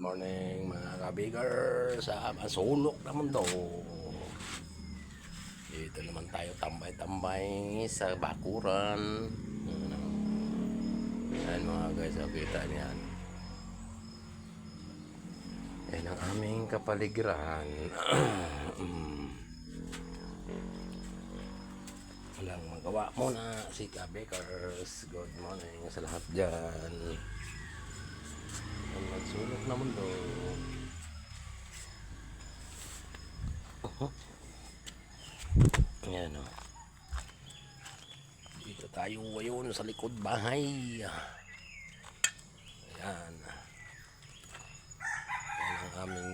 morning mga kabigger sa masulok naman to. Dito naman tayo tambay-tambay sa bakuran. Ayan mga guys, kita niyan. Ayan ang aming kapaligiran. Walang magawa muna si kabigers. Good morning sa lahat dyan. Ang nagsulok naman to. Ayan o. Dito tayo ngayon sa likod bahay. Ayan. Ayan ang aming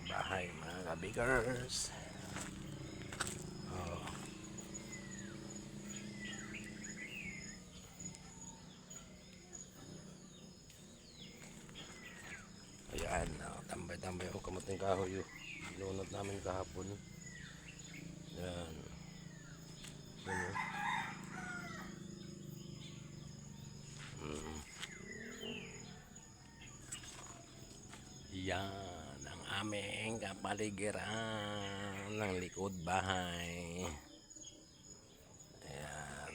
bahay mga kabigers. Oh. Ayan, tambay-tambay ako kamuting kahoy. Binunot namin kahapon. Ayan. Ayan. Yan ang aming kapaligiran ng likod bahay. Ayan.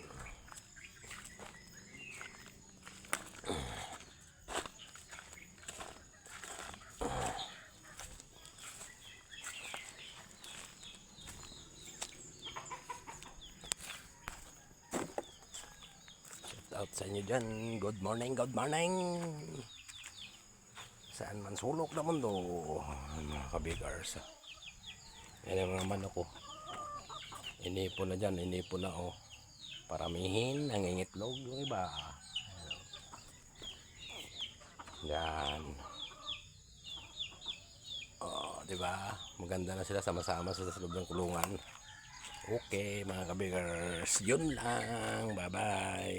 Shout out sa inyo dyan. Good morning, good morning. Saan man sulok naman do mga kabigars. Yan ang naman ako. Inipon na dyan, inipon na oh. Paramihin, nangingitlog yung iba. Yan. Oh, diba? Maganda na sila sama-sama sa loob ng kulungan. Okay mga kabigars, yun lang. Bye bye.